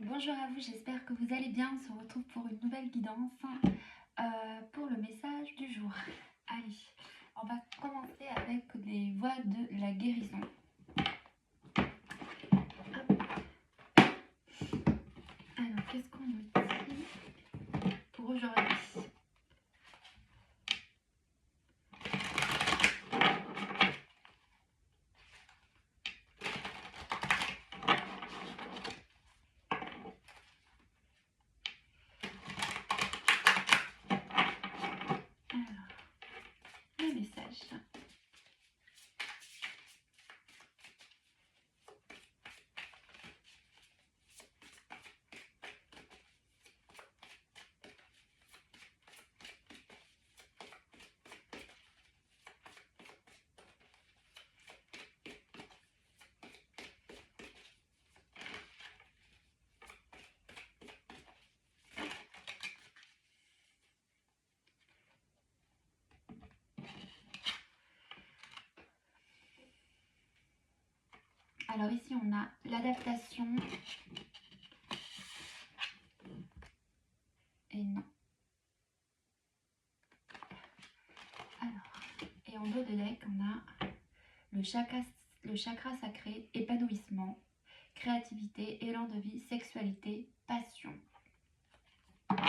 Bonjour à vous, j'espère que vous allez bien. On se retrouve pour une nouvelle guidance pour le message du jour. Allez, on va commencer avec les voies de la guérison. Hop. Alors, qu'est-ce qu'on nous dit pour aujourd'hui? Alors, le message. Alors ici, on a l'adaptation. Et non. Alors, et en dos de deck, on a le chakra sacré, épanouissement, créativité, élan de vie, sexualité, passion. Hop.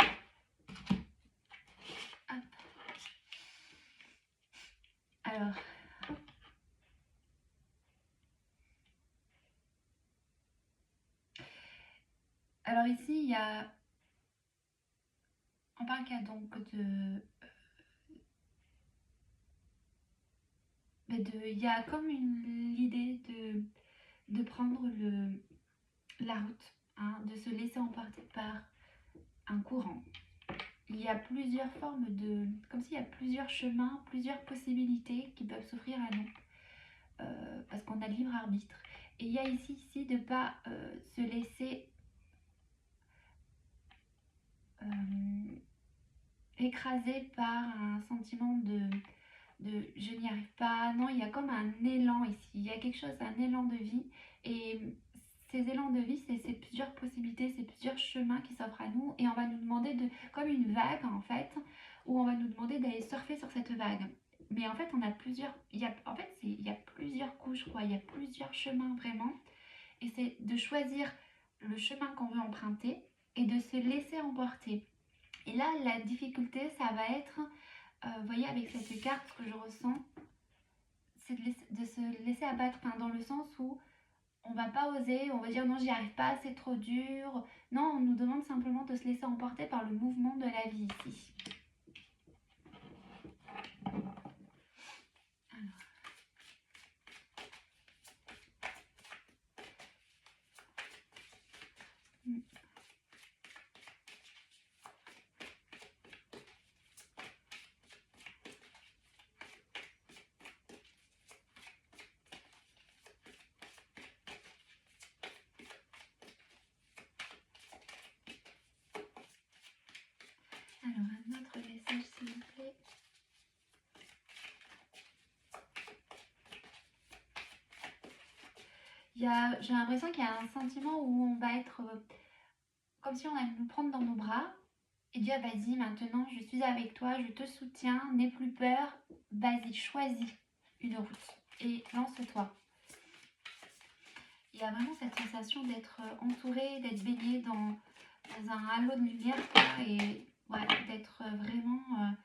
Alors ici, il y a, on parle qu'il y a donc il y a comme l'idée de prendre la route, hein, de se laisser emporter par un courant. Il y a plusieurs formes comme s'il y a plusieurs chemins, plusieurs possibilités qui peuvent s'offrir à nous, parce qu'on a le libre arbitre. Et il y a ici de ne pas se laisser écraser par un sentiment de je n'y arrive pas. Non, il y a comme un élan ici, il y a quelque chose, un élan de vie, et ces élans de vie, c'est plusieurs possibilités, c'est plusieurs chemins qui s'offrent à nous, et on va nous demander comme une vague en fait, où on va nous demander d'aller surfer sur cette vague. Mais en fait, on a plusieurs, il y a plusieurs couches, quoi, il y a plusieurs chemins vraiment, et c'est de choisir le chemin qu'on veut emprunter et de se laisser emporter. Et là, la difficulté, ça va être, vous voyez, avec cette carte, ce que je ressens, c'est de se laisser abattre, dans le sens où on va pas oser, on va dire non, j'y arrive pas, c'est trop dur. Non, on nous demande simplement de se laisser emporter par le mouvement de la vie ici. Alors, un autre message, s'il vous plaît. J'ai l'impression qu'il y a un sentiment où on va être comme si on allait nous prendre dans nos bras et dire vas-y, maintenant je suis avec toi, je te soutiens, n'aie plus peur, vas-y, choisis une route et lance-toi. Il y a vraiment cette sensation d'être entouré, d'être baigné dans un halo de lumière, et ouais, d'être vraiment,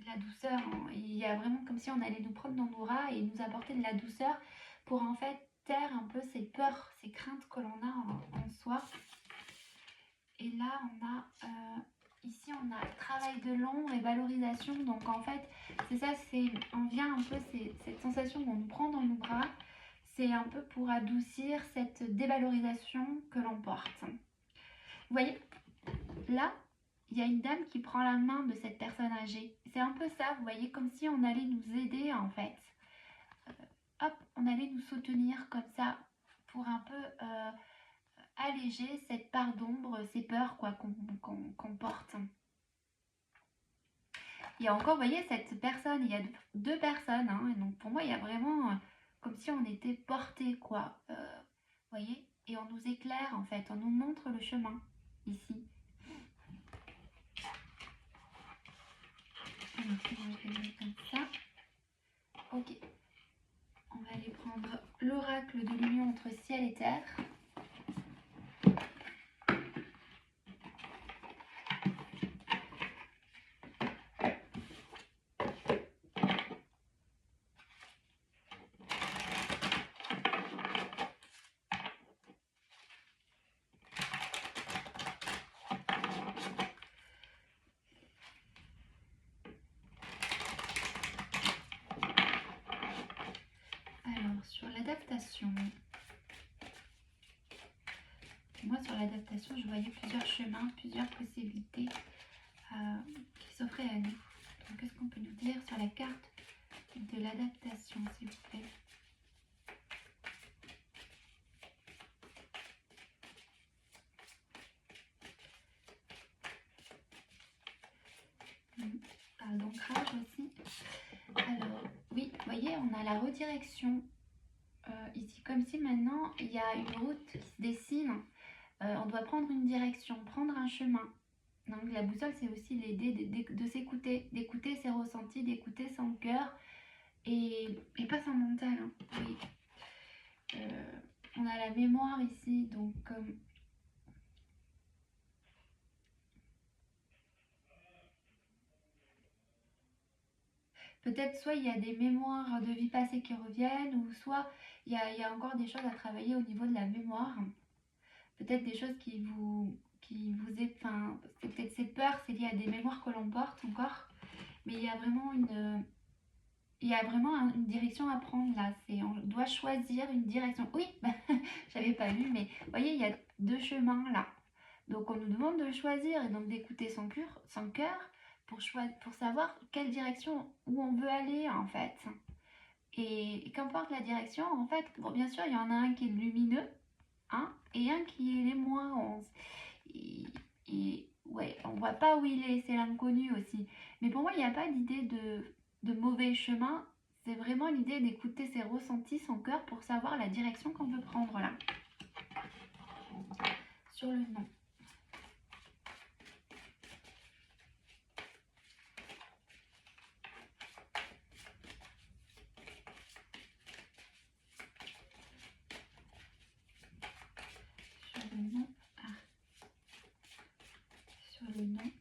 la douceur. Hein. Il y a vraiment comme si on allait nous prendre dans nos bras et nous apporter de la douceur pour en fait taire un peu ces peurs, ces craintes que l'on a en soi. Et là, ici, on a travail de l'ombre et valorisation. Donc en fait, c'est ça, on vient un peu, cette sensation qu'on nous prend dans nos bras, c'est un peu pour adoucir cette dévalorisation que l'on porte. Vous voyez, là, il y a une dame qui prend la main de cette personne âgée. C'est un peu ça, vous voyez, comme si on allait nous aider en fait. Hop, on allait nous soutenir comme ça pour un peu alléger cette part d'ombre, ces peurs quoi qu'on porte. Il y a encore, vous voyez, cette personne, il y a deux personnes, hein, et donc pour moi, il y a vraiment comme si on était porté, quoi. voyez? Et on nous éclaire en fait, on nous montre le chemin ici. Alors, je vais le mettre comme ça. Ok. On va aller prendre l'oracle de l'union entre ciel et terre. Alors, sur l'adaptation, moi sur l'adaptation, je voyais plusieurs chemins, plusieurs possibilités qui s'offraient à nous. Donc, qu'est-ce qu'on peut nous dire sur la carte de l'adaptation, s'il vous plaît? Parle d'ancrage aussi. Alors, oui, vous voyez, on a la redirection ici, comme si maintenant il y a une route qui se dessine. On doit prendre une direction, prendre un chemin. Donc la boussole, c'est aussi l'aider de s'écouter, d'écouter ses ressentis, d'écouter son cœur et pas son mental. Hein. Oui. On a la mémoire ici, donc peut-être soit il y a des mémoires de vie passée qui reviennent, ou soit il y a encore des choses à travailler au niveau de la mémoire. Peut-être des choses qui vous enfin, c'est peut-être cette peur, c'est lié à des mémoires que l'on porte encore, mais il y a vraiment une direction à prendre là. On doit choisir une direction. Oui, j'avais pas vu, mais vous voyez, il y a deux chemins là. Donc on nous demande de choisir et donc d'écouter son cœur pour savoir quelle direction où on veut aller en fait. Et qu'importe la direction, en fait, bon, bien sûr, il y en a un qui est lumineux, hein, et un qui est moins. Ouais, on voit pas où il est, c'est l'inconnu aussi. Mais pour moi, il n'y a pas d'idée de mauvais chemin. C'est vraiment l'idée d'écouter ses ressentis, son cœur, pour savoir la direction qu'on veut prendre là. Sur le nom. Sur le nom. Ah. Sur le nom.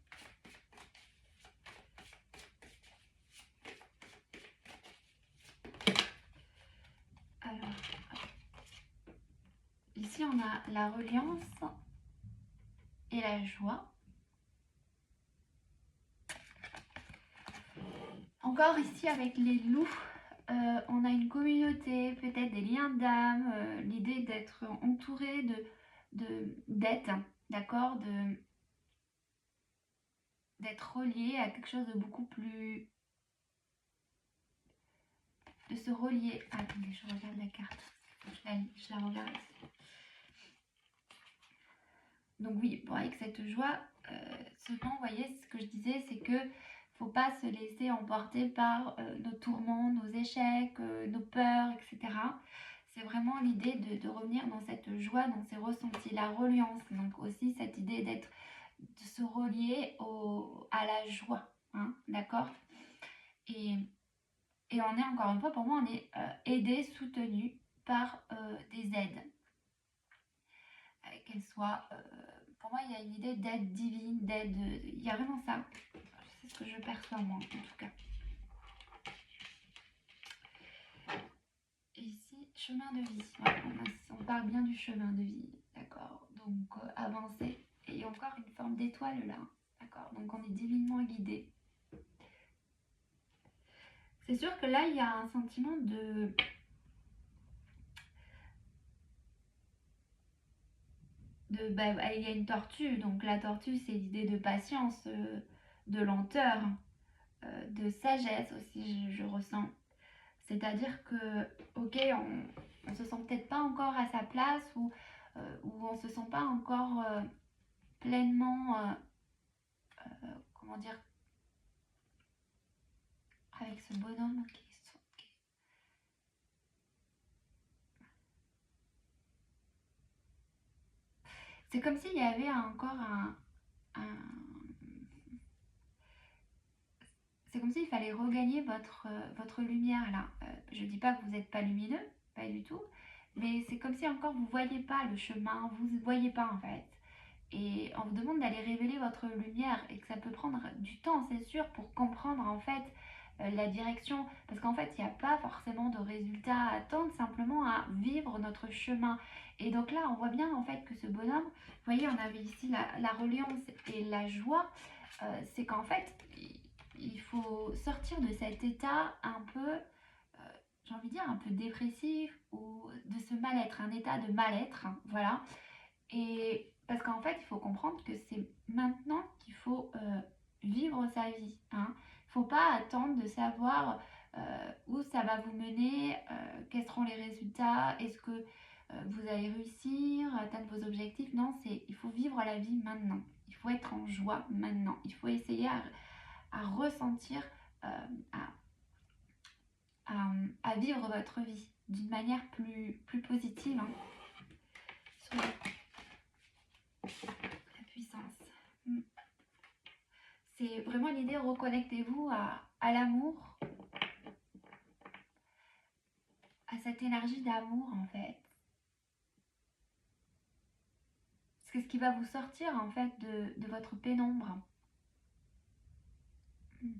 Alors, ici on a la reliance et la joie. Encore ici avec les loups, on a une communauté, peut-être des liens d'âme, l'idée d'être entouré d'être, d'accord, d'être relié à quelque chose de beaucoup plus, de se relier. Ah, attendez, je regarde la carte, je la regarde. Donc oui, bon, avec cette joie, seulement, vous voyez, ce que je disais, c'est que faut pas se laisser emporter par nos tourments, nos échecs, nos peurs, etc. C'est vraiment l'idée de revenir dans cette joie, dans ces ressentis, la reliance. Donc aussi cette idée de se relier à la joie, hein, d'accord? Et on est encore une fois, pour moi, on est aidé, soutenu par des aides, qu'elles soient pour moi, il y a une idée d'aide divine, d'aide. Il y a vraiment ça. C'est ce que je perçois, moi, en tout cas. Et ici, chemin de vie. Ouais, on parle bien du chemin de vie, d'accord. Donc, avancer. Et il y a encore une forme d'étoile là, d'accord. Donc, on est divinement guidé. C'est sûr que là, il y a un sentiment il y a une tortue. Donc, la tortue, c'est l'idée de patience, de lenteur, de sagesse aussi, je ressens. C'est-à-dire que, ok, on se sent peut-être pas encore à sa place ou on se sent pas encore pleinement, comment dire, avec ce bonhomme c'est comme s'il y avait encore un- c'est comme s'il fallait regagner votre lumière là. Je dis pas que vous n'êtes pas lumineux, pas du tout, mais c'est comme si encore vous ne voyez pas le chemin, vous ne voyez pas en fait. Et on vous demande d'aller révéler votre lumière et que ça peut prendre du temps, c'est sûr, pour comprendre en fait la direction. Parce qu'en fait, il n'y a pas forcément de résultat à attendre, simplement à vivre notre chemin. Et donc là, on voit bien en fait que ce bonhomme, vous voyez, on avait ici la reliance et la joie, c'est qu'en fait, il faut sortir de cet état un peu, j'ai envie de dire, un peu dépressif ou de ce mal-être, un état de mal-être, hein, voilà. Et parce qu'en fait, il faut comprendre que c'est maintenant qu'il faut vivre sa vie, hein. Il ne faut pas attendre de savoir où ça va vous mener, quels seront les résultats, est-ce que vous allez réussir à atteindre vos objectifs. Non, il faut vivre la vie maintenant. Il faut être en joie maintenant. Il faut essayer à ressentir, euh, à, à vivre votre vie d'une manière plus positive, hein, sur la puissance. Mm. C'est vraiment l'idée, reconnectez-vous à l'amour, à cette énergie d'amour en fait. C'est ce qui va vous sortir en fait de votre pénombre. Mm.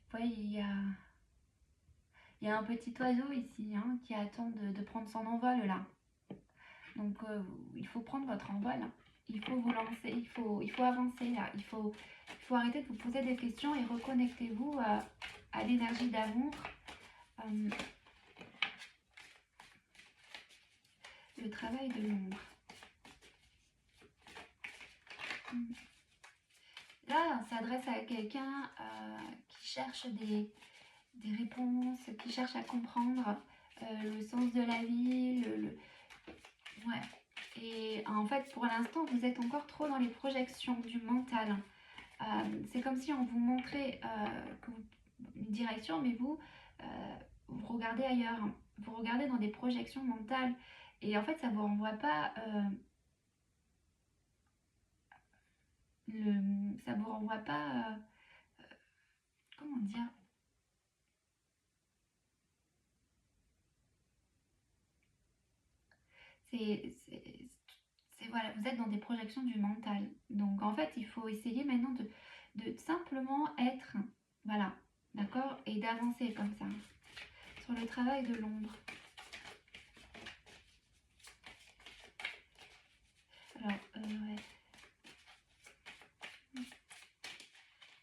Vous voyez, il y a un petit oiseau ici, hein, qui attend de prendre son envol là. Donc il faut prendre votre envol. Il faut vous lancer, il faut avancer là. Il faut arrêter de vous poser des questions et reconnectez-vous à l'énergie d'amour. Euh, le travail de l'ombre. Là, on s'adresse à quelqu'un qui cherche des réponses, qui cherche à comprendre le sens de la vie, ouais. Et en fait, pour l'instant, vous êtes encore trop dans les projections du mental. C'est comme si on vous montrait une direction, mais vous regardez ailleurs. Vous regardez dans des projections mentales. Et en fait, ça ne vous renvoie pas, ça vous renvoie pas, comment dire, c'est, c'est, voilà, vous êtes dans des projections du mental. Donc en fait, il faut essayer maintenant de simplement être, voilà, d'accord, et d'avancer comme ça. Sur le travail de l'ombre. Alors, ouais.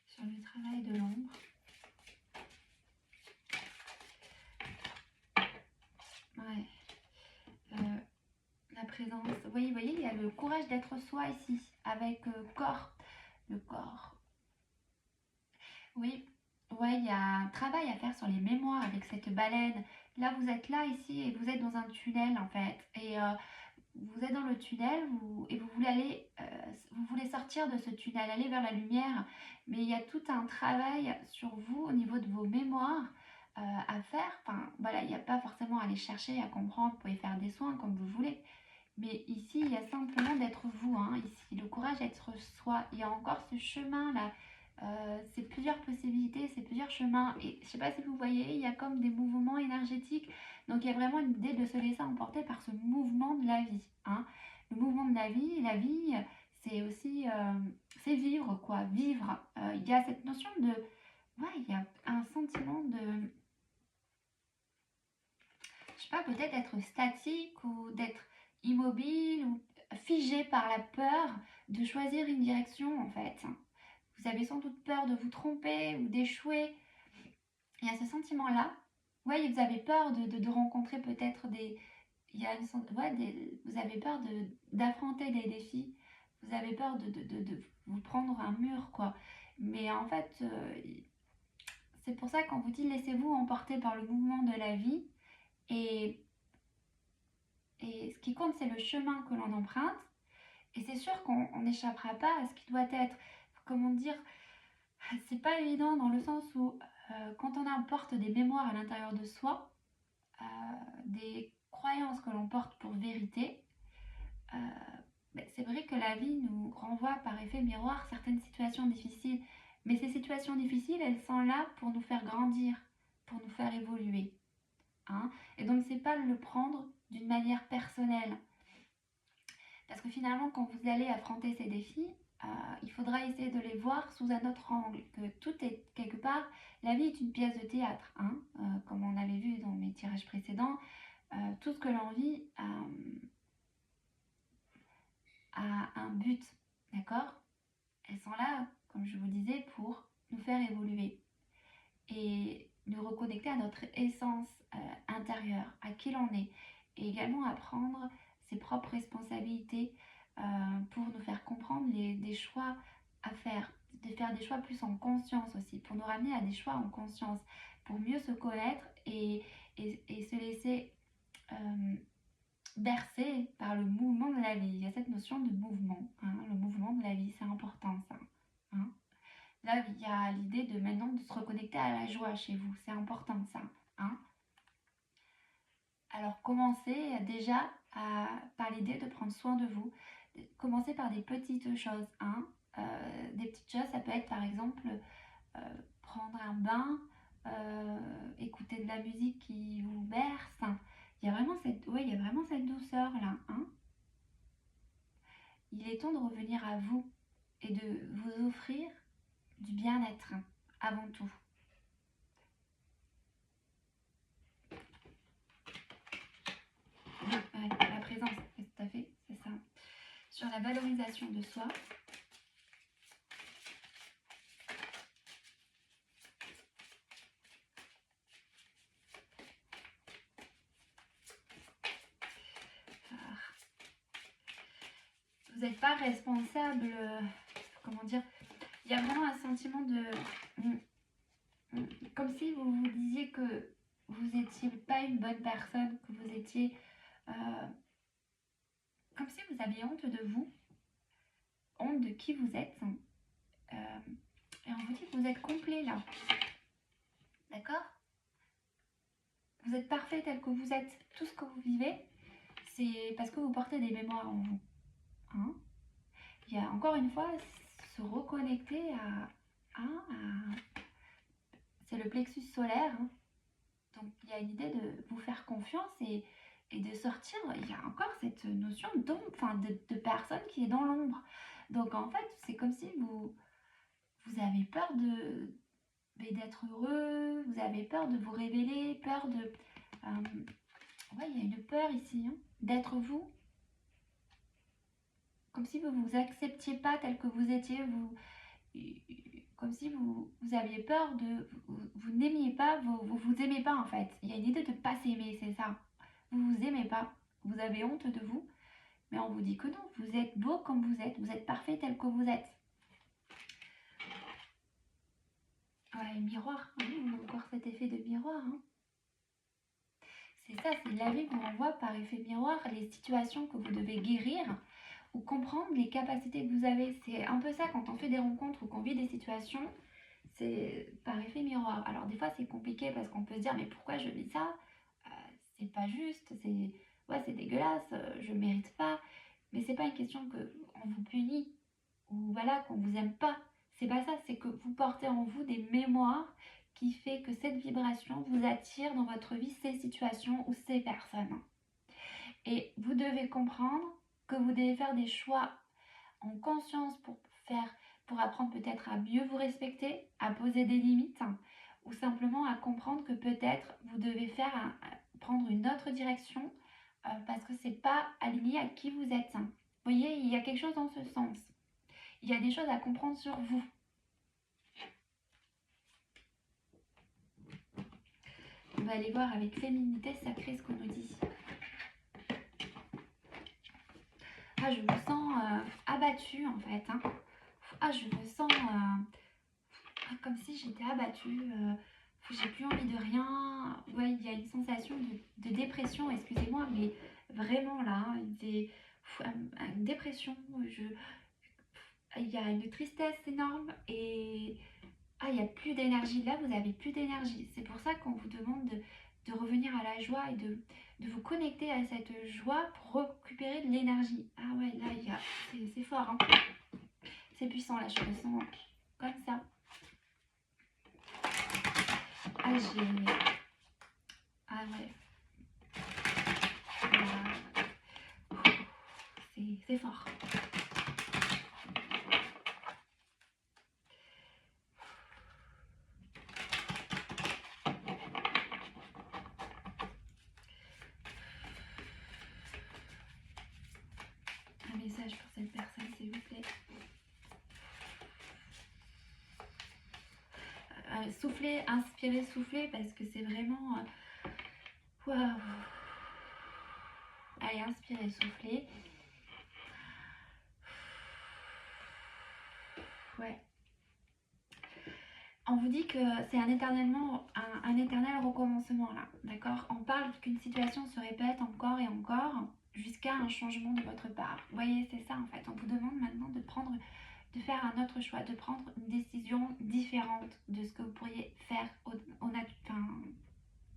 Sur le travail de l'ombre. Ouais. La présence. Vous voyez, il y a le courage d'être soi ici, avec corps. Le corps. Oui. Ouais, il y a un travail à faire sur les mémoires avec cette baleine. Là, vous êtes là ici et vous êtes dans un tunnel en fait. Et vous êtes dans le tunnel et vous voulez vous voulez sortir de ce tunnel, aller vers la lumière, mais il y a tout un travail sur vous au niveau de vos mémoires à faire. Enfin, voilà, il n'y a pas forcément à aller chercher, à comprendre, vous pouvez faire des soins comme vous voulez, mais ici, il y a simplement d'être vous, hein, ici, le courage d'être soi. Il y a encore ce chemin-là, c'est plusieurs possibilités, c'est plusieurs chemins. Et je ne sais pas si vous voyez, il y a comme des mouvements énergétiques. Donc il y a vraiment une idée de se laisser emporter par ce mouvement de la vie, hein. Le mouvement de la vie, c'est aussi, c'est vivre, quoi, vivre. Il y a cette notion de, ouais, il y a un sentiment de, je sais pas, peut-être être statique ou d'être immobile ou figé par la peur de choisir une direction en fait. Vous avez sans doute peur de vous tromper ou d'échouer. Il y a ce sentiment-là. Ouais, vous avez peur de rencontrer peut-être des... Il y a ouais, vous avez peur d'affronter des défis. Vous avez peur de vous prendre un mur, quoi. Mais en fait, c'est pour ça qu'on vous dit laissez-vous emporter par le mouvement de la vie. Et Et ce qui compte, c'est le chemin que l'on emprunte. Et c'est sûr qu'on n'échappera pas à ce qui doit être. Comment dire, c'est pas évident dans le sens où quand on emporte des mémoires à l'intérieur de soi, des croyances que l'on porte pour vérité, euh, c'est vrai que la vie nous renvoie par effet miroir certaines situations difficiles, mais ces situations difficiles, elles sont là pour nous faire grandir, pour nous faire évoluer. Hein. Et donc, c'est pas le prendre d'une manière personnelle. Parce que finalement, quand vous allez affronter ces défis, il faudra essayer de les voir sous un autre angle, que tout est quelque part, la vie est une pièce de théâtre, hein, comme on avait vu dans mes tirages précédents, tout ce que l'on vit a un but, d'accord? Elles sont là, comme je vous disais, pour nous faire évoluer et nous reconnecter à notre essence intérieure, à qui l'on est, et également à prendre ses propres responsabilités pour nous faire comprendre des choix à faire, de faire des choix plus en conscience aussi, pour nous ramener à des choix en conscience, pour mieux se connaître et se laisser bercé par le mouvement de la vie. Il y a cette notion de mouvement, hein, le mouvement de la vie, c'est important ça. Hein. Là, il y a l'idée de maintenant de se reconnecter à la joie chez vous, c'est important ça. Hein. Alors commencez déjà par l'idée de prendre soin de vous. Commencez par des petites choses. Hein. Des petites choses, ça peut être par exemple prendre un bain, écouter de la musique qui vous berce. Il y a vraiment cette douceur là. Hein. Il est temps de revenir à vous et de vous offrir du bien-être avant tout. Ouais, la présence, tout à fait, c'est ça. Sur la valorisation de soi. Vous n'êtes pas responsable, comment dire, il y a vraiment un sentiment de... Comme si vous vous disiez que vous n'étiez pas une bonne personne, que vous étiez... comme si vous aviez honte de vous, honte de qui vous êtes. Et on vous dit que vous êtes complet là. D'accord? Vous êtes parfait tel que vous êtes. Tout ce que vous vivez, c'est parce que vous portez des mémoires en vous. Hein? Il y a encore une fois se reconnecter à c'est le plexus solaire. Hein? Donc il y a une idée de vous faire confiance et de sortir. Il y a encore cette notion d'ombre, enfin de personne qui est dans l'ombre. Donc en fait, c'est comme si vous avez peur d'être heureux, vous avez peur de vous révéler, peur de... ouais, il y a une peur ici, hein, d'être vous. Comme si vous ne vous acceptiez pas tel que vous étiez, comme si vous aviez peur de... Vous n'aimiez pas, vous aimez pas en fait. Il y a une idée de ne pas s'aimer, c'est ça. Vous vous aimez pas, vous avez honte de vous, mais on vous dit que non, vous êtes beau comme vous êtes parfait tel que vous êtes. Ouais, miroir, hein, encore cet effet de miroir. Hein. C'est ça, c'est la vie vous renvoie par effet miroir les situations que vous devez guérir ou comprendre les capacités que vous avez. C'est un peu ça quand on fait des rencontres ou qu'on vit des situations, c'est par effet miroir. Alors des fois c'est compliqué parce qu'on peut se dire mais pourquoi je vis ça? C'est pas juste, c'est dégueulasse, je mérite pas. Mais c'est pas une question qu'on vous punit ou voilà qu'on vous aime pas. C'est pas ça, c'est que vous portez en vous des mémoires qui fait que cette vibration vous attire dans votre vie ces situations ou ces personnes. Et vous devez comprendre que vous devez faire des choix en conscience pour apprendre peut-être à mieux vous respecter, à poser des limites ou simplement à comprendre que peut-être vous devez prendre une autre direction parce que c'est pas aligné à qui vous êtes. Vous voyez, il y a quelque chose dans ce sens. Il y a des choses à comprendre sur vous. On va aller voir avec féminité sacrée ce qu'on nous dit. Ah, je me sens abattue en fait. Hein. Ah, je me sens comme si j'étais abattue. J'ai plus envie de rien. Ouais, il y a une sensation de dépression, excusez-moi, mais vraiment là, une dépression. Il y a une tristesse énorme et Ah, il n'y a plus d'énergie. Là, vous n'avez plus d'énergie. C'est pour ça qu'on vous demande de revenir à la joie et de vous connecter à cette joie pour récupérer de l'énergie. Ah ouais, là, c'est fort, hein. C'est puissant, là, je le sens comme ça. Ah, Ah ouais. C'est fort. Un message pour cette personne, s'il vous plaît. Soufflez, inspirez, soufflez, parce que c'est vraiment... Waouh. Allez, inspirez, soufflez. Ouais. On vous dit que c'est un éternel recommencement là, d'accord? On parle qu'une situation se répète encore et encore jusqu'à un changement de votre part. Vous voyez, c'est ça en fait. On vous demande maintenant de faire un autre choix, de prendre une décision différente de ce que vous pourriez faire enfin,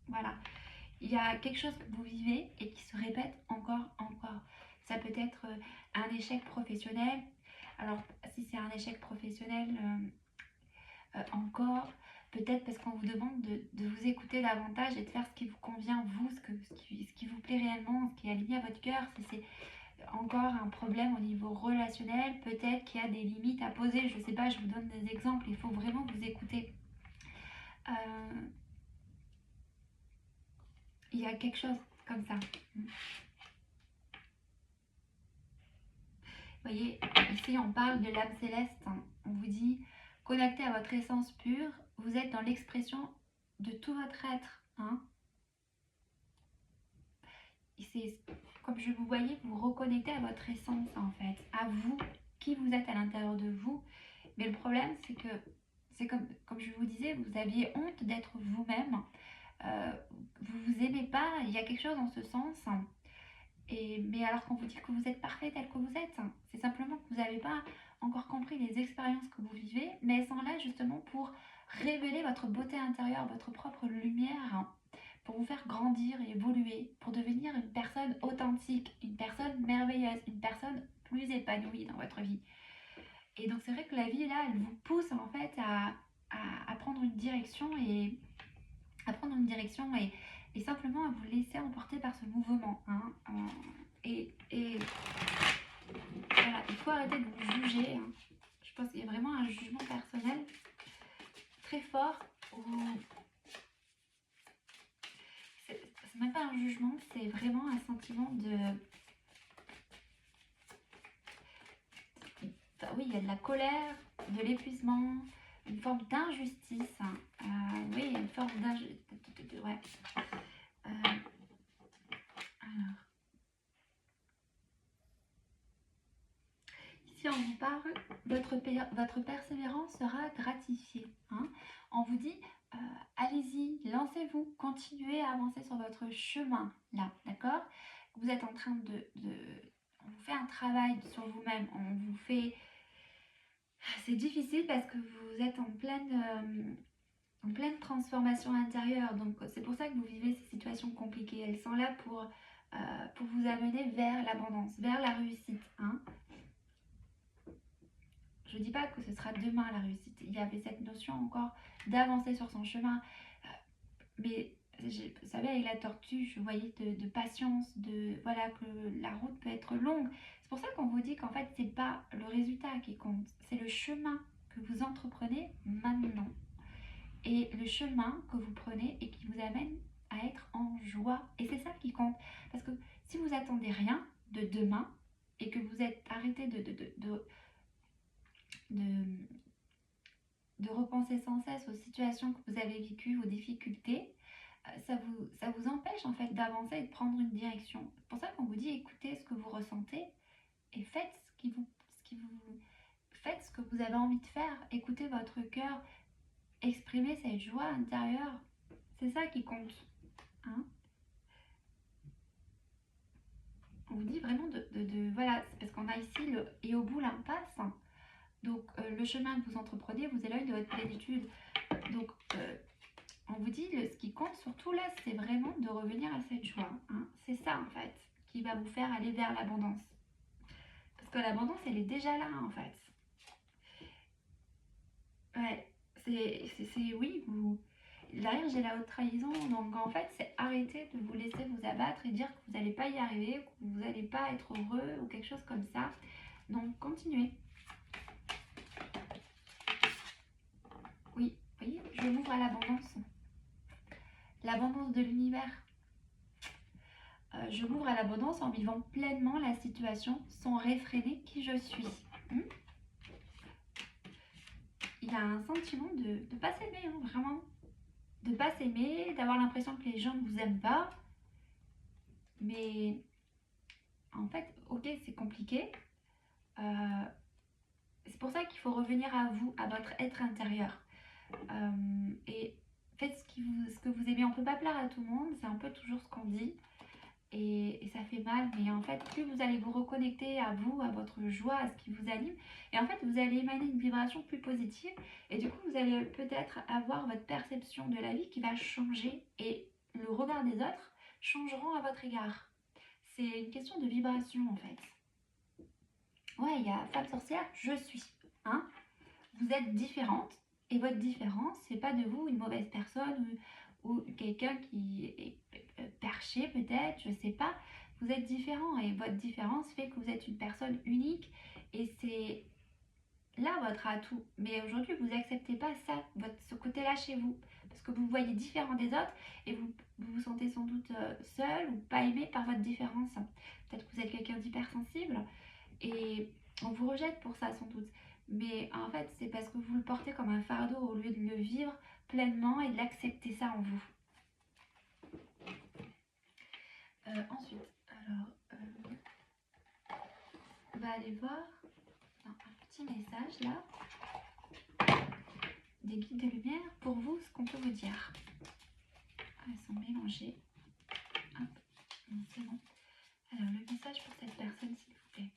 voilà. Il y a quelque chose que vous vivez et qui se répète encore. Ça peut être un échec professionnel. Alors, si c'est un échec professionnel, encore, peut-être parce qu'on vous demande de vous écouter davantage et de faire ce qui vous convient, vous, ce qui vous plaît réellement, ce qui est aligné à votre cœur. Si c'est encore un problème au niveau relationnel, peut-être qu'il y a des limites à poser. Je ne sais pas, je vous donne des exemples. Il faut vraiment vous écouter. Il y a quelque chose comme ça. Vous voyez, ici on parle de l'âme céleste. On vous dit, connecté à votre essence pure, vous êtes dans l'expression de tout votre être. Hein. C'est comme je vous voyais, vous reconnectez à votre essence en fait, à vous, qui vous êtes à l'intérieur de vous. Mais le problème, c'est que, c'est comme je vous disais, vous aviez honte d'être vous-même. Vous vous aimez pas, il y a quelque chose dans ce sens. Mais alors qu'on vous dit que vous êtes parfait tel que vous êtes, c'est simplement que vous n'avez pas encore compris les expériences que vous vivez, mais elles sont là justement pour révéler votre beauté intérieure, votre propre lumière, pour vous faire grandir et évoluer, pour devenir une personne authentique, une personne merveilleuse, une personne plus épanouie dans votre vie. Et donc c'est vrai que la vie là, elle vous pousse en fait à prendre une direction et simplement à vous laisser emporter par ce mouvement. Hein. Et voilà, il faut arrêter de vous juger. Hein. Je pense qu'il y a vraiment un jugement personnel très fort. C'est même pas un jugement, c'est vraiment un sentiment de... Enfin, oui, il y a de la colère, de l'épuisement, une forme d'injustice. Hein. Oui, il y a une forme d'injustice. Ouais. Alors. Ici, on vous parle, votre persévérance sera gratifiée. Hein. On vous dit, allez-y, lancez-vous, continuez à avancer sur votre chemin, là, d'accord? Vous êtes en train on vous fait un travail sur vous-même, on vous fait... C'est difficile parce que vous êtes en pleine transformation intérieure, donc c'est pour ça que vous vivez ces situations compliquées. Elles sont là pour vous amener vers l'abondance, vers la réussite. Hein. Je ne dis pas que ce sera demain la réussite. Il y avait cette notion encore d'avancer sur son chemin. Mais vous savez, avec la tortue, je voyais de patience, voilà, que la route peut être longue. C'est pour ça qu'on vous dit qu'en fait, c'est pas le résultat qui compte, c'est le chemin que vous entreprenez maintenant. Et le chemin que vous prenez et qui vous amène à être en joie. Et c'est ça qui compte. Parce que si vous attendez rien de demain et que vous êtes arrêté de repenser sans cesse aux situations que vous avez vécues, aux difficultés, ça vous empêche en fait d'avancer et de prendre une direction. C'est pour ça qu'on vous dit écoutez ce que vous ressentez et faites faites ce que vous avez envie de faire. Écoutez votre cœur, exprimez cette joie intérieure. C'est ça qui compte. Hein. On vous dit vraiment voilà, c'est parce qu'on a ici le et au bout l'impasse. Donc le chemin que vous entreprenez vous éloigne de votre plénitude. Donc on vous dit, ce qui compte surtout là, c'est vraiment de revenir à cette joie. Hein. C'est ça en fait qui va vous faire aller vers l'abondance. Parce que l'abondance, elle est déjà là en fait. Ouais, oui, vous... Derrière, j'ai la haute trahison, donc en fait, c'est arrêter de vous laisser vous abattre et dire que vous n'allez pas y arriver, que vous n'allez pas être heureux ou quelque chose comme ça. Donc, continuez. Oui, vous voyez, je m'ouvre à l'abondance. L'abondance de l'univers. Je m'ouvre à l'abondance en vivant pleinement la situation sans réfréner qui je suis. Il a un sentiment de ne pas s'aimer, hein, vraiment. De ne pas s'aimer, d'avoir l'impression que les gens ne vous aiment pas. Mais en fait, ok, c'est compliqué. C'est pour ça qu'il faut revenir à vous, à votre être intérieur. Et faites ce que vous aimez. On ne peut pas plaire à tout le monde, c'est un peu toujours ce qu'on dit. Et ça fait mal, mais en fait, plus vous allez vous reconnecter à vous, à votre joie, à ce qui vous anime, et en fait, vous allez émaner une vibration plus positive, et du coup, vous allez peut-être avoir votre perception de la vie qui va changer, et le regard des autres changeront à votre égard. C'est une question de vibration, en fait. Ouais, il y a femme sorcière, je suis. Hein, vous êtes différente, et votre différence, c'est pas de vous une mauvaise personne ou quelqu'un qui est perché peut-être, je sais pas. Vous êtes différent et votre différence fait que vous êtes une personne unique et c'est là votre atout. Mais aujourd'hui, vous n'acceptez pas ça, ce côté-là chez vous, parce que vous vous voyez différent des autres et vous sentez sans doute seul ou pas aimé par votre différence. Peut-être que vous êtes quelqu'un d'hypersensible et on vous rejette pour ça sans doute. Mais en fait, c'est parce que vous le portez comme un fardeau au lieu de le vivre pleinement et de l'accepter ça en vous. Ensuite, alors, on va aller voir un petit message là, des guides de lumière pour vous, ce qu'on peut vous dire. Elles sont mélangées. Hop, c'est bon. Alors, le message pour cette personne, s'il vous plaît.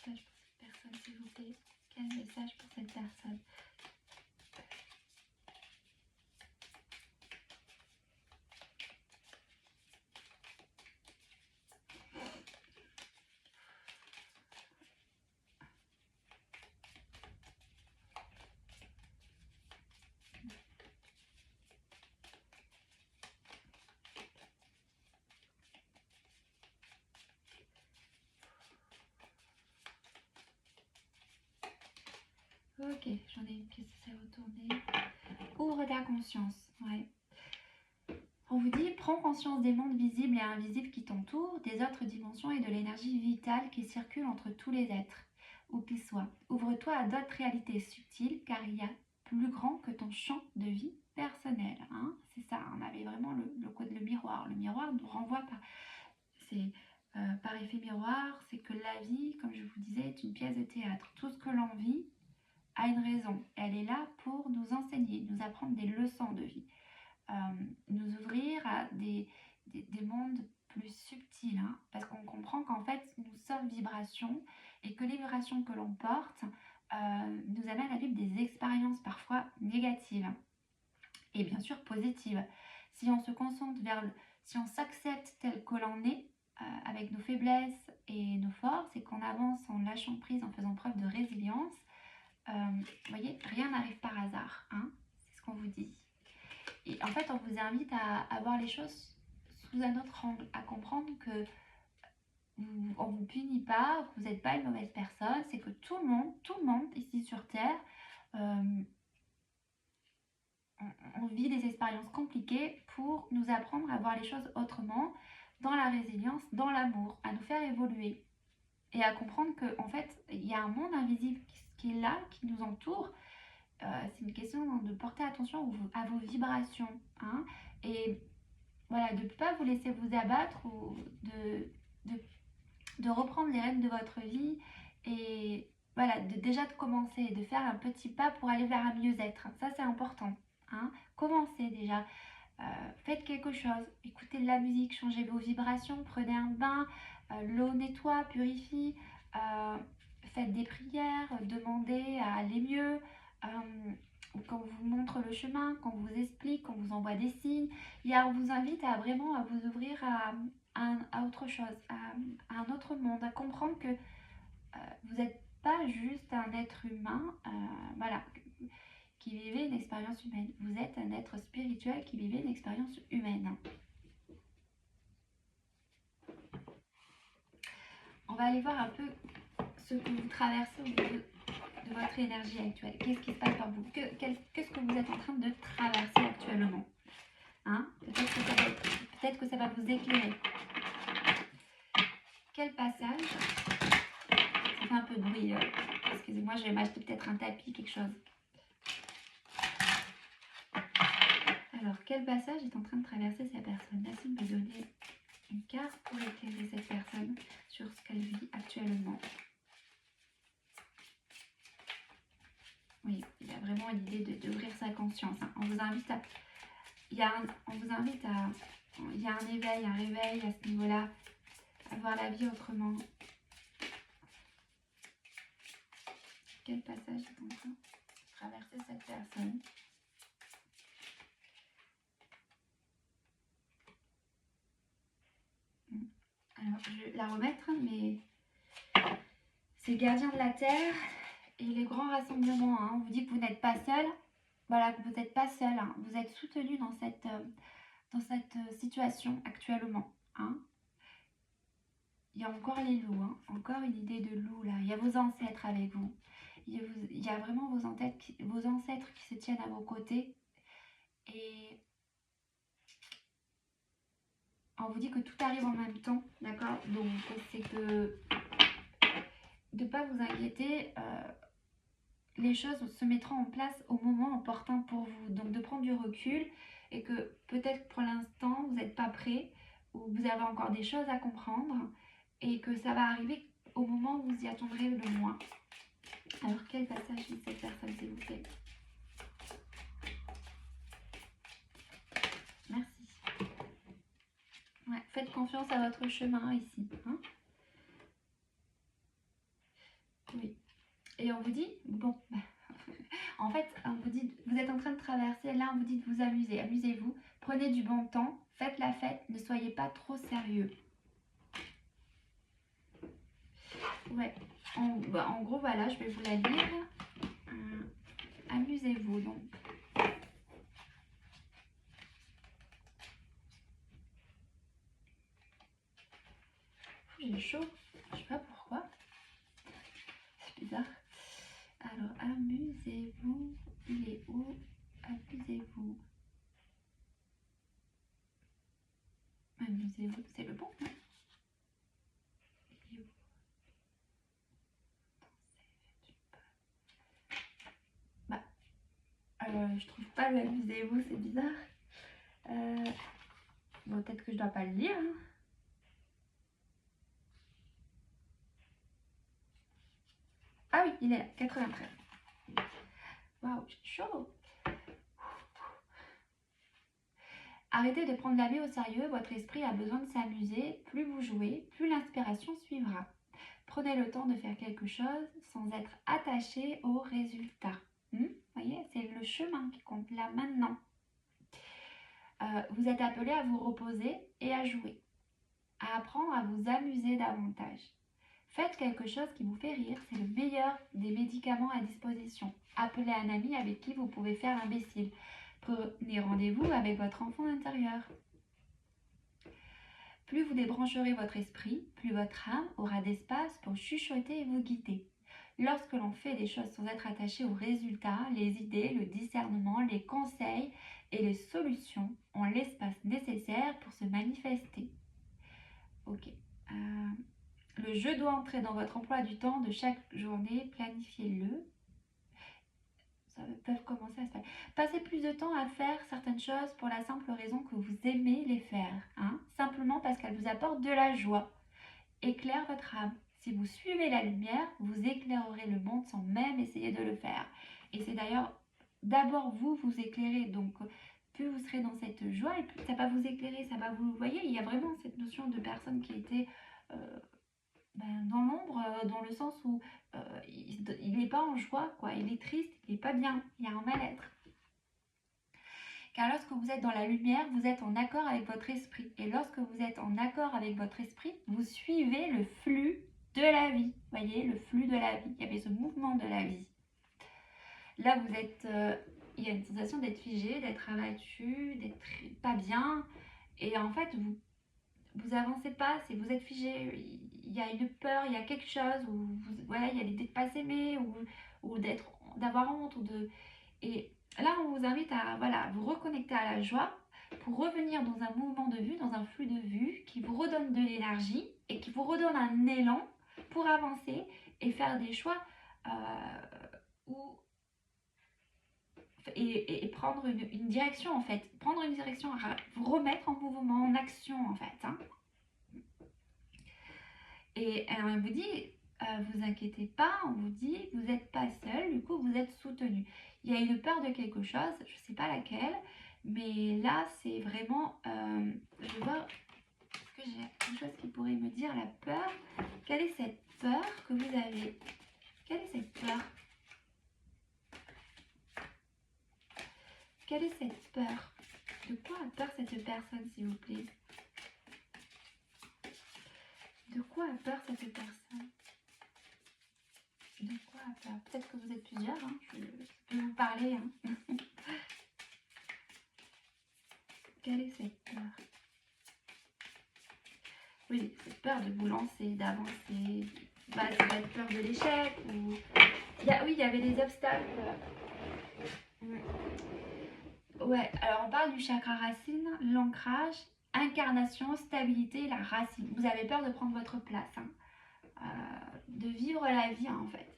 Message pour cette personne, s'il vous plaît. Quel message pour cette personne? Ok, j'en ai une qui s'est retournée. Ouvre ta conscience. Ouais. On vous dit, prends conscience des mondes visibles et invisibles qui t'entourent, des autres dimensions et de l'énergie vitale qui circule entre tous les êtres, où qu'ils soient. Ouvre-toi à d'autres réalités subtiles, car il y a plus grand que ton champ de vie personnel. Hein, c'est ça, on avait vraiment le code, le miroir. Le miroir nous renvoie par effet miroir, c'est que la vie, comme je vous disais, est une pièce de théâtre. Tout ce que l'on vit a une raison. Elle est là pour nous enseigner, nous apprendre des leçons de vie. Nous ouvrir à des mondes plus subtils, hein, parce qu'on comprend qu'en fait, nous sommes vibrations et que les vibrations que l'on porte nous amènent à vivre des expériences parfois négatives et bien sûr positives. Si on se concentre si on s'accepte tel que l'on est, avec nos faiblesses et nos forces, et qu'on avance en lâchant prise, en faisant preuve de résilience, vous voyez, rien n'arrive par hasard, hein, c'est ce qu'on vous dit. Et en fait, on vous invite à voir les choses sous un autre angle, à comprendre que on ne vous punit pas, que vous n'êtes pas une mauvaise personne, c'est que tout le monde ici sur Terre, on vit des expériences compliquées pour nous apprendre à voir les choses autrement, dans la résilience, dans l'amour, à nous faire évoluer et à comprendre qu'en fait, il y a un monde invisible qui est là, qui nous entoure. C'est une question de porter attention à vos vibrations, hein, et voilà, de ne pas vous laisser vous abattre ou de reprendre les rênes de votre vie et voilà, déjà de commencer, de faire un petit pas pour aller vers un mieux-être. Ça, c'est important. Hein. Commencez déjà. Faites quelque chose. Écoutez de la musique, changez vos vibrations, prenez un bain, l'eau nettoie, purifie, euh, faites des prières, demandez à aller mieux. Qu'on vous montre le chemin, qu'on vous explique, qu'on vous envoie des signes. On vous invite à vraiment à vous ouvrir à autre chose, à un autre monde, à comprendre que vous n'êtes pas juste un être humain, voilà, qui vivait une expérience humaine. Vous êtes un être spirituel qui vivait une expérience humaine. On va aller voir un peu ce que vous traversez au niveau de votre énergie actuelle. Qu'est-ce qui se passe par vous? Qu'est-ce que vous êtes en train de traverser actuellement? Hein? Peut-être que ça va vous éclairer. Quel passage? Ça fait un peu de bruit. Excusez-moi, je vais m'acheter peut-être un tapis, quelque chose. Alors, quel passage est en train de traverser cette personne? Merci de me donner une carte pour éclairer cette personne sur ce qu'elle vit actuellement. Oui, il a vraiment l'idée d'ouvrir sa conscience. Hein. On vous invite à... Il y a un éveil, un réveil à ce niveau-là, à voir la vie autrement. Quel passage est en train de traverser cette personne? Alors, je vais la remettre, mais c'est le gardien de la terre et les grands rassemblements. Hein. On vous dit que vous n'êtes pas seul. Voilà, que vous n'êtes pas seul. Hein. Vous êtes soutenu dans cette situation actuellement. Hein. Il y a encore les loups, hein. Encore une idée de loup là. Il y a vos ancêtres avec vous. Il y a vraiment vos ancêtres qui se tiennent à vos côtés. Et on vous dit que tout arrive en même temps, d'accord? Donc c'est que de ne pas vous inquiéter, les choses se mettront en place au moment opportun pour vous. Donc de prendre du recul et que peut-être pour l'instant vous n'êtes pas prêt ou vous avez encore des choses à comprendre et que ça va arriver au moment où vous y attendrez le moins. Alors quel passage dit cette personne s'il vous plaît? Merci. Ouais, faites confiance à votre chemin ici. Hein, oui. Et on vous dit, bon, en fait, on vous dit, vous êtes en train de traverser, là on vous dit de vous amuser, amusez-vous, prenez du bon temps, faites la fête, ne soyez pas trop sérieux. Ouais, en gros, voilà, je vais vous la lire. Amusez-vous donc. J'ai chaud, je sais pas pourquoi. C'est bizarre. Alors, amusez-vous, il est où? Amusez-vous. Amusez-vous, c'est le bon, hein? Il est où? Bah, je trouve pas le amusez-vous, c'est bizarre. Bon, peut-être que je dois pas le lire. Hein. Ah oui, il est là, 93. Waouh, j'ai chaud. Arrêtez de prendre la vie au sérieux, votre esprit a besoin de s'amuser. Plus vous jouez, plus l'inspiration suivra. Prenez le temps de faire quelque chose sans être attaché au résultat. Voyez, c'est le chemin qui compte là maintenant. Vous êtes appelé à vous reposer et à jouer, à apprendre à vous amuser davantage. Faites quelque chose qui vous fait rire, c'est le meilleur des médicaments à disposition. Appelez un ami avec qui vous pouvez faire l'imbécile. Prenez rendez-vous avec votre enfant intérieur. Plus vous débrancherez votre esprit, plus votre âme aura d'espace pour chuchoter et vous guider. Lorsque l'on fait des choses sans être attaché aux résultats, les idées, le discernement, les conseils et les solutions ont l'espace nécessaire pour se manifester. Ok. Le jeu doit entrer dans votre emploi du temps de chaque journée, planifiez-le. Ça peut commencer à se faire. Passez plus de temps à faire certaines choses pour la simple raison que vous aimez les faire. Hein, simplement parce qu'elles vous apportent de la joie. Éclaire votre âme. Si vous suivez la lumière, vous éclairerez le monde sans même essayer de le faire. Et c'est d'ailleurs d'abord vous vous éclairez. Donc plus vous serez dans cette joie et plus ça va vous éclairer, ça va vous... voyez, il y a vraiment cette notion de personne qui était dans l'ombre, dans le sens où il n'est pas en joie, quoi. Il est triste, il n'est pas bien, il y a un mal-être. Car lorsque vous êtes dans la lumière, vous êtes en accord avec votre esprit. Et lorsque vous êtes en accord avec votre esprit, vous suivez le flux de la vie. Vous voyez, le flux de la vie. Il y avait ce mouvement de la vie. Là, vous êtes... il y a une sensation d'être figé, d'être abattu, d'être pas bien. Et en fait, vous avancez pas, vous êtes figé. Il y a une peur, il y a quelque chose, ou voilà, il y a l'idée de ne pas s'aimer, ou d'avoir honte, et là, on vous invite à voilà, vous reconnecter à la joie pour revenir dans un mouvement de vue, dans un flux de vue qui vous redonne de l'énergie et qui vous redonne un élan pour avancer et faire des choix et prendre une direction en fait. Prendre une direction, vous remettre en mouvement, en action en fait. Hein. Et elle vous dit, vous inquiétez pas, on vous dit, vous n'êtes pas seul, du coup vous êtes soutenu. Il y a une peur de quelque chose, je ne sais pas laquelle, mais là c'est vraiment, je vais voir, est-ce que j'ai quelque chose qui pourrait me dire la peur? Quelle est cette peur que vous avez? Quelle est cette peur? Quelle est cette peur? De quoi a peur cette personne, s'il vous plaît? De quoi a peur cette personne? De quoi a peur? Peut-être que vous êtes plusieurs, hein. Je peux vous parler. Hein. Quelle est cette peur? Oui, cette peur de vous lancer, d'avancer. Bah, ça va être peur de l'échec. Ou... oui, il y avait des obstacles. Ouais, alors on parle du chakra racine, l'ancrage, incarnation, stabilité, la racine. Vous avez peur de prendre votre place, hein. De vivre la vie, hein, en fait.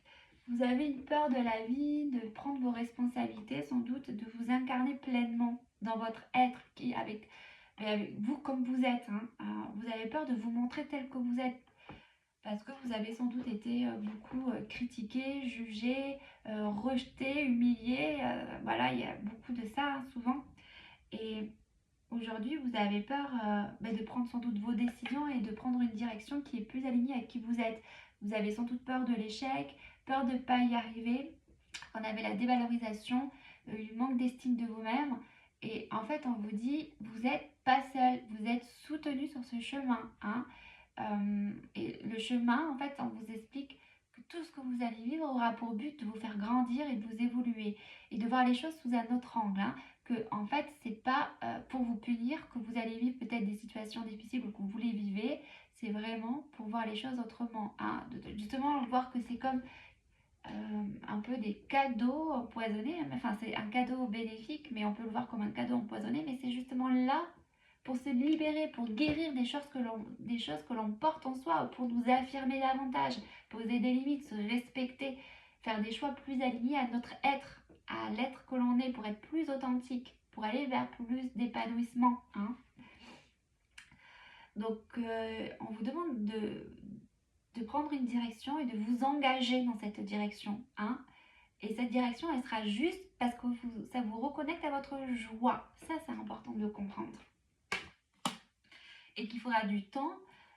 Vous avez une peur de la vie, de prendre vos responsabilités, sans doute, de vous incarner pleinement dans votre être, avec vous comme vous êtes. Hein. Vous avez peur de vous montrer tel que vous êtes, parce que vous avez sans doute été beaucoup critiqué, jugé, rejeté, humilié. Voilà, il y a beaucoup de ça, hein, souvent. Et aujourd'hui, vous avez peur de prendre sans doute vos décisions et de prendre une direction qui est plus alignée avec qui vous êtes. Vous avez sans doute peur de l'échec, peur de ne pas y arriver. On avait la dévalorisation, le manque d'estime de vous-même. Et en fait, on vous dit, vous n'êtes pas seul, vous êtes soutenu sur ce chemin. Hein. Et le chemin, en fait, on vous explique que tout ce que vous allez vivre aura pour but de vous faire grandir et de vous évoluer. Et de voir les choses sous un autre angle. Hein. Que en fait, c'est pas pour vous punir que vous allez vivre peut-être des situations difficiles ou que vous les vivez. C'est vraiment pour voir les choses autrement. Hein. Justement, voir que c'est comme un peu des cadeaux empoisonnés. Enfin, c'est un cadeau bénéfique, mais on peut le voir comme un cadeau empoisonné. Mais c'est justement là pour se libérer, pour guérir des choses que l'on porte en soi, pour nous affirmer davantage, poser des limites, se respecter, faire des choix plus alignés à notre être, à l'être que l'on est, pour être plus authentique, pour aller vers plus d'épanouissement. Hein. Donc, on vous demande de prendre une direction et de vous engager dans cette direction. Hein. Et cette direction, elle sera juste parce que ça vous reconnecte à votre joie. Ça, c'est important de le comprendre. Et qu'il faudra du temps,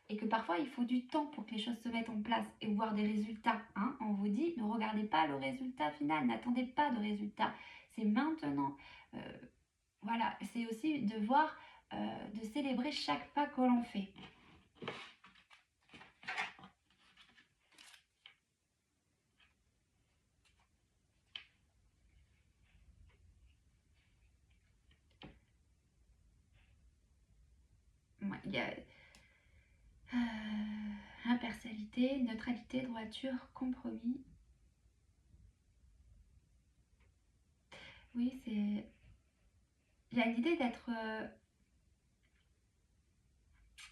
et que parfois, il faut du temps pour que les choses se mettent en place et voir des résultats. Hein. On vous dit, ne regardez pas le résultat final, n'attendez pas de résultat. C'est maintenant. Voilà, c'est aussi de voir, de célébrer chaque pas que l'on fait. Il y a impartialité, neutralité, droiture, compromis. Oui, c'est... Il y a l'idée d'être...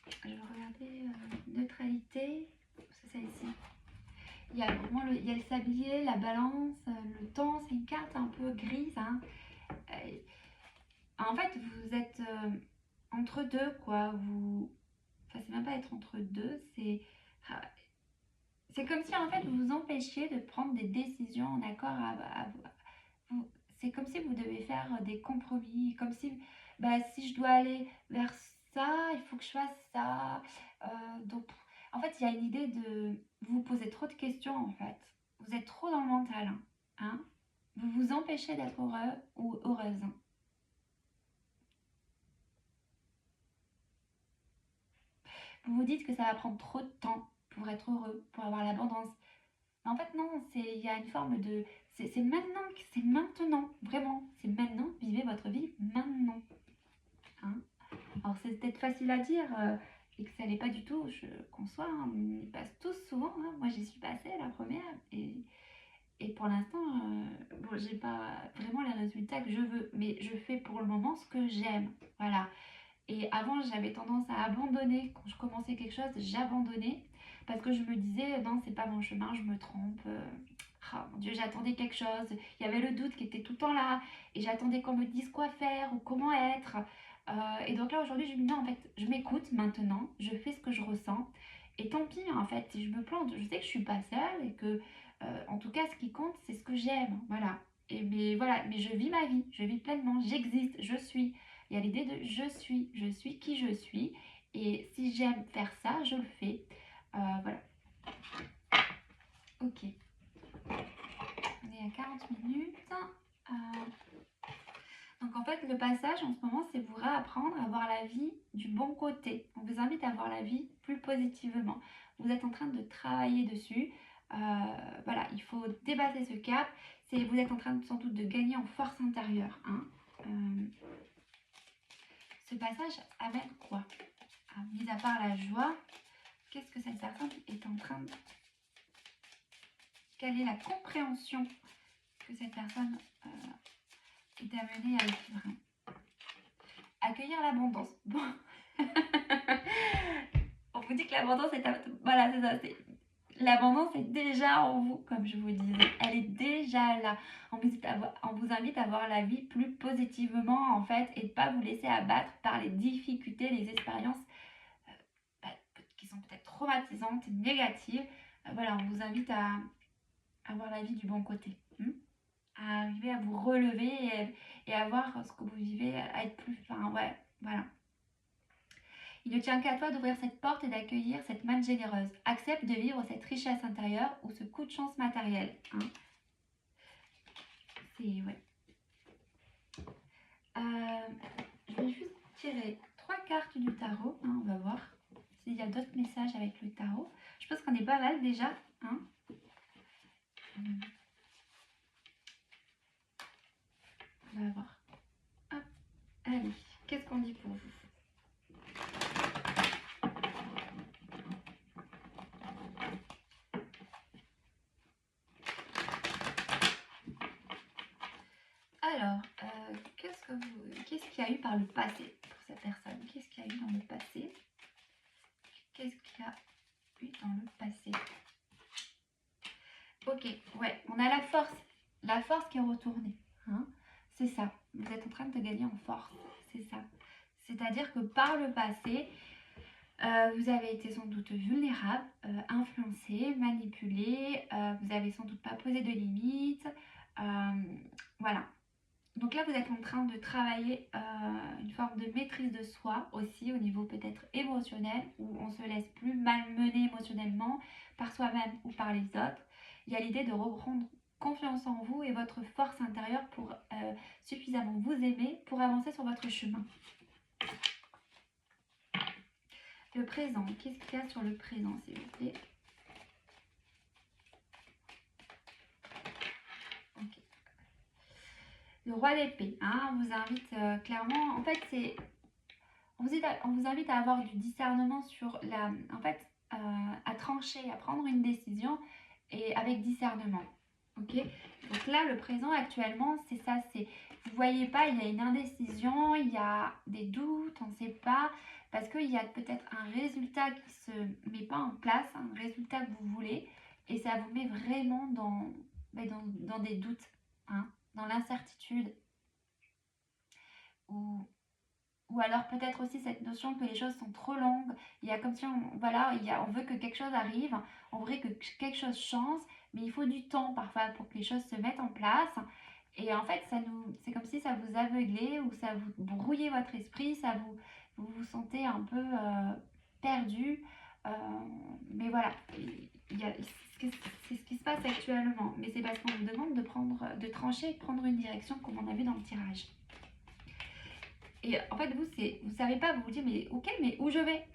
je vais regarder... neutralité, c'est celle-ci. Il y a vraiment il y a le sablier, la balance, le temps, c'est une carte un peu grise. Hein. En fait, vous êtes entre deux, quoi. Enfin, c'est même pas être entre deux, c'est... c'est comme si en fait vous vous empêchiez de prendre des décisions en accord c'est comme si vous devez faire des compromis, comme si bah, si je dois aller vers ça, il faut que je fasse ça. Donc en fait, il y a une idée de vous posez trop de questions en fait. Vous êtes trop dans le mental, hein. Vous vous empêchez d'être heureux ou heureuse, hein. Vous vous dites que ça va prendre trop de temps pour être heureux, pour avoir l'abondance. Mais en fait, non, il y a une forme de. C'est maintenant, c'est maintenant, vraiment. C'est maintenant, vivez votre vie maintenant, hein. Alors, c'est peut-être facile à dire et que ça l'est pas du tout, je conçois, hein, on y passe tous souvent, hein. Moi, j'y suis passée la première et pour l'instant, bon, j'ai pas vraiment les résultats que je veux, mais je fais pour le moment ce que j'aime. Voilà. Et avant, j'avais tendance à abandonner. Quand je commençais quelque chose, j'abandonnais parce que je me disais non, c'est pas mon chemin, je me trompe. Ah, mon Dieu, j'attendais quelque chose. Il y avait le doute qui était tout le temps là et j'attendais qu'on me dise quoi faire ou comment être. Et donc là, aujourd'hui, je me dis non, en fait, je m'écoute maintenant, je fais ce que je ressens. Et tant pis, en fait, si je me plante, je sais que je suis pas seule et que, en tout cas, ce qui compte, c'est ce que j'aime. Voilà. Et mais voilà, mais je vis ma vie, je vis pleinement, j'existe, je suis. Il y a l'idée de je suis qui je suis. Et si j'aime faire ça, je le fais. Voilà. Ok. On est à 40 minutes. Euh, donc en fait, le passage en ce moment, c'est vous réapprendre à voir la vie du bon côté. On vous invite à voir la vie plus positivement. Vous êtes en train de travailler dessus. Euh, voilà, il faut dépasser ce cap. Vous êtes en train sans doute de gagner en force intérieure, hein. Ce passage amène quoi? Mis à part la joie, qu'est-ce que cette personne est en train de... Quelle est la compréhension que cette personne est amenée à vivre? Accueillir l'abondance. Bon. On vous dit que l'abondance est... Voilà, c'est ça. L'abondance est déjà en vous, comme je vous disais. Elle est déjà là. On vous invite à voir la vie plus positivement, en fait, et de ne pas vous laisser abattre par les difficultés, les expériences qui sont peut-être traumatisantes, négatives. Voilà, on vous invite à voir la vie du bon côté. À arriver à vous relever et à voir ce que vous vivez, à être plus... Enfin, ouais, voilà. Il ne tient qu'à toi d'ouvrir cette porte et d'accueillir cette manne généreuse. Accepte de vivre cette richesse intérieure ou ce coup de chance matériel, hein. C'est... Ouais. Je vais juste tirer 3 cartes du tarot, hein, on va voir s'il y a d'autres messages avec le tarot. Je pense qu'on est pas mal déjà, hein. On va voir. Hop, allez, qu'est-ce qu'on dit pour vous? Alors, qu'est-ce qu'il y a eu par le passé pour cette personne? Qu'est-ce qu'il y a eu dans le passé? Qu'est-ce qu'il y a eu dans le passé? Ok, ouais, on a la force qui est retournée, hein. C'est ça, vous êtes en train de gagner en force, c'est ça. C'est-à-dire que par le passé, vous avez été sans doute vulnérable, influencé, manipulé, vous avez sans doute pas posé de limites, voilà. Donc là, vous êtes en train de travailler une forme de maîtrise de soi aussi au niveau peut-être émotionnel, où on se laisse plus malmener émotionnellement par soi-même ou par les autres. Il y a l'idée de reprendre confiance en vous et votre force intérieure pour suffisamment vous aimer pour avancer sur votre chemin. Le présent, qu'est-ce qu'il y a sur le présent, s'il vous plaît? Ok. Le roi d'épée, hein, on vous invite clairement, en fait, on vous invite à avoir du discernement sur en fait, à trancher, à prendre une décision et avec discernement. Ok. Donc là, le présent actuellement, c'est ça, vous voyez pas, il y a une indécision, il y a des doutes, on ne sait pas, parce qu'il y a peut-être un résultat qui se met pas en place, un résultat que vous voulez, et ça vous met vraiment dans des doutes, hein, dans l'incertitude. Ou ou alors peut-être aussi cette notion que les choses sont trop longues. Il y a comme si voilà, on veut que quelque chose arrive, on veut que quelque chose change, mais il faut du temps parfois pour que les choses se mettent en place. Et en fait, c'est comme si ça vous aveuglait ou ça vous brouillait votre esprit, vous vous sentez un peu perdu. Euh, mais voilà, c'est ce qui se passe actuellement. Mais c'est parce qu'on vous demande de trancher et de prendre une direction comme on a vu dans le tirage. Et en fait, vous savez pas, vous vous dites, mais ok, mais où je vais?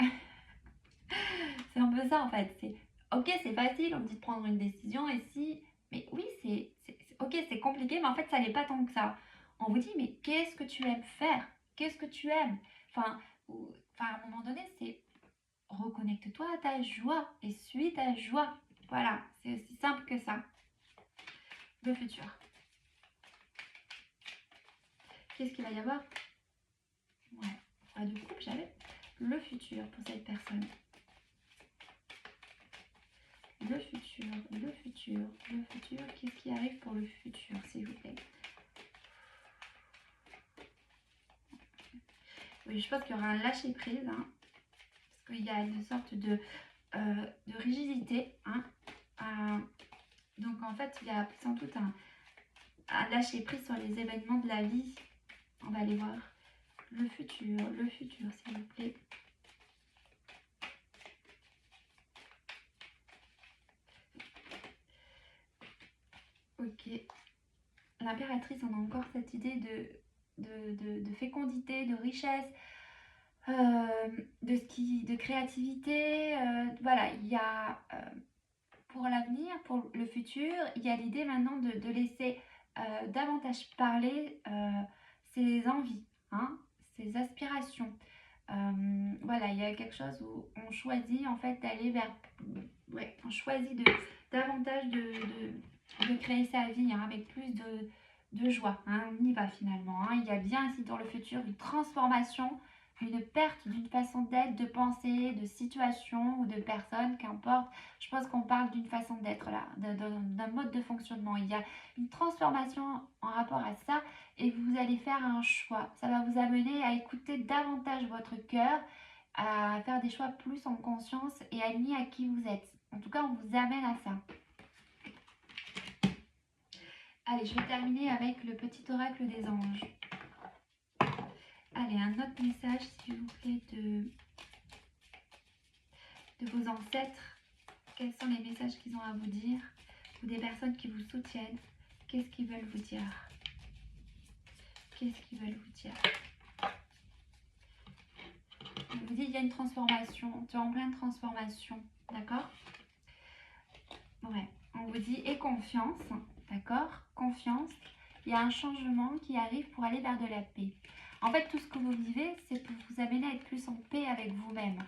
C'est un peu ça en fait. C'est ok, c'est facile, on me dit de prendre une décision, et si. Mais oui, ok, c'est compliqué, mais en fait, ça n'est pas tant que ça. On vous dit, mais qu'est-ce que tu aimes faire? Qu'est-ce que tu aimes? Enfin, à un moment donné, c'est reconnecte-toi à ta joie et suis ta joie. Voilà, c'est aussi simple que ça. Le futur. Qu'est-ce qu'il va y avoir? Ouais, pas de couple, j'avais le futur pour cette personne. Le futur, le futur, le futur. Qu'est-ce qui arrive pour le futur, s'il vous plaît? Oui, je pense qu'il y aura un lâcher-prise, hein, parce qu'il y a une sorte de rigidité. Hein, donc en fait, il y a sans doute un lâcher-prise sur les événements de la vie. On va aller voir. Le futur, s'il vous plaît. Ok. L'impératrice, on a encore cette idée de fécondité, de richesse, de créativité. Voilà, il y a pour l'avenir, pour le futur, il y a l'idée maintenant de laisser davantage parler ses envies, hein, ses aspirations. Voilà, il y a quelque chose où on choisit en fait d'aller vers, ouais, on choisit davantage de créer sa vie, hein, avec plus de joie. Hein, on y va finalement. Hein. Il y a bien ici dans le futur une transformation, une perte d'une façon d'être, de penser, de situation ou de personne, qu'importe. Je pense qu'on parle d'une façon d'être là, d'un mode de fonctionnement. Il y a une transformation en rapport à ça et vous allez faire un choix. Ça va vous amener à écouter davantage votre cœur, à faire des choix plus en conscience et alignés à qui vous êtes. En tout cas, on vous amène à ça. Allez, je vais terminer avec le petit oracle des anges. Allez, un autre message, s'il vous plaît, de vos ancêtres. Quels sont les messages qu'ils ont à vous dire? Ou des personnes qui vous soutiennent. Qu'est-ce qu'ils veulent vous dire? Qu'est-ce qu'ils veulent vous dire? On vous dit il y a une transformation. Tu es en pleine transformation. D'accord? Ouais. On vous dit et confiance. D'accord? Confiance. Il y a un changement qui arrive pour aller vers de la paix. En fait, tout ce que vous vivez, c'est pour vous amener à être plus en paix avec vous-même.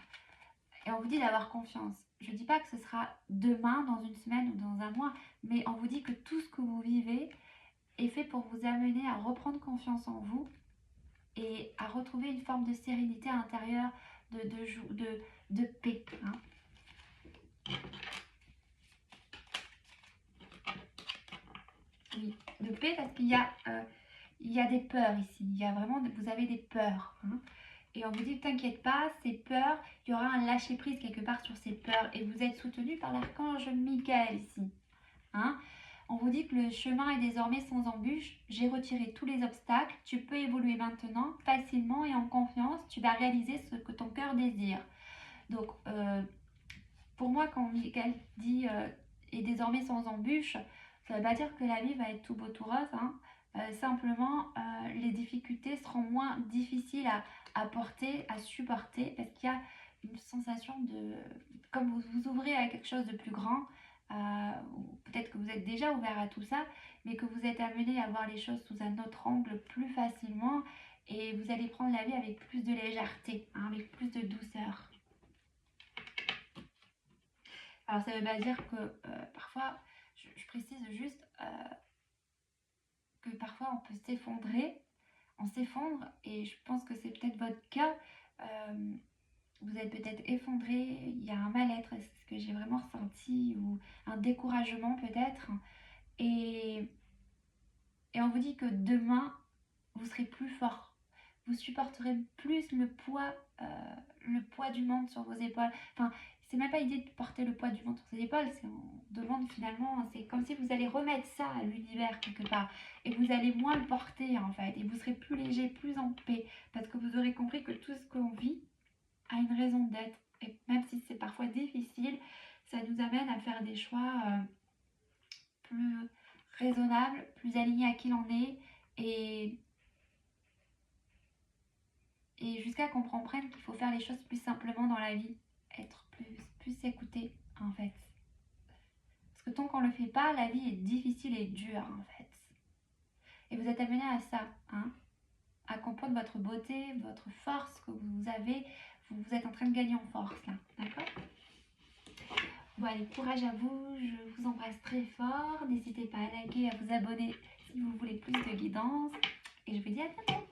Et on vous dit d'avoir confiance. Je ne dis pas que ce sera demain, dans une semaine ou dans un mois, mais on vous dit que tout ce que vous vivez est fait pour vous amener à reprendre confiance en vous et à retrouver une forme de sérénité intérieure, de paix. Hein. Oui, de paix parce qu'il y a des peurs ici. Il y a vraiment, vous avez des peurs. Hein. Et on vous dit, t'inquiète pas, ces peurs, il y aura un lâcher-prise quelque part sur ces peurs. Et vous êtes soutenu par l'archange Michael ici. Hein. On vous dit que le chemin est désormais sans embûche. J'ai retiré tous les obstacles. Tu peux évoluer maintenant, facilement et en confiance. Tu vas réaliser ce que ton cœur désire. Donc, pour moi, quand Michael dit est désormais sans embûche, ça ne veut pas dire que la vie va être tout beau tout rose. Hein. Simplement, les difficultés seront moins difficiles à porter, à supporter, parce qu'il y a une sensation de... Comme vous vous ouvrez à quelque chose de plus grand, peut-être que vous êtes déjà ouvert à tout ça, mais que vous êtes amené à voir les choses sous un autre angle plus facilement, et vous allez prendre la vie avec plus de légèreté, hein, avec plus de douceur. Alors ça ne veut pas dire que parfois, je précise juste que parfois on peut s'effondrer, on s'effondre, et je pense que c'est peut-être votre cas. Vous êtes peut-être effondré, il y a un mal-être, c'est ce que j'ai vraiment ressenti, ou un découragement peut-être. Et on vous dit que demain, vous serez plus fort, vous supporterez plus le poids du monde sur vos épaules. Enfin, c'est même pas l'idée de porter le poids du monde sur ses épaules, c'est on demande finalement, c'est comme si vous allez remettre ça à l'univers quelque part, et vous allez moins le porter en fait, et vous serez plus léger, plus en paix, parce que vous aurez compris que tout ce qu'on vit a une raison d'être, et même si c'est parfois difficile, ça nous amène à faire des choix plus raisonnables, plus alignés à qui l'on est, et, et jusqu'à qu'on comprenne qu'il faut faire les choses plus simplement dans la vie, être plus écouté en fait. Parce que tant qu'on ne le fait pas, la vie est difficile et dure en fait. Et vous êtes amené à ça, hein, à comprendre votre beauté, votre force que vous avez. Vous êtes en train de gagner en force là, d'accord? Bon allez, courage à vous, je vous embrasse très fort. N'hésitez pas à liker, à vous abonner si vous voulez plus de guidance. Et je vous dis à bientôt.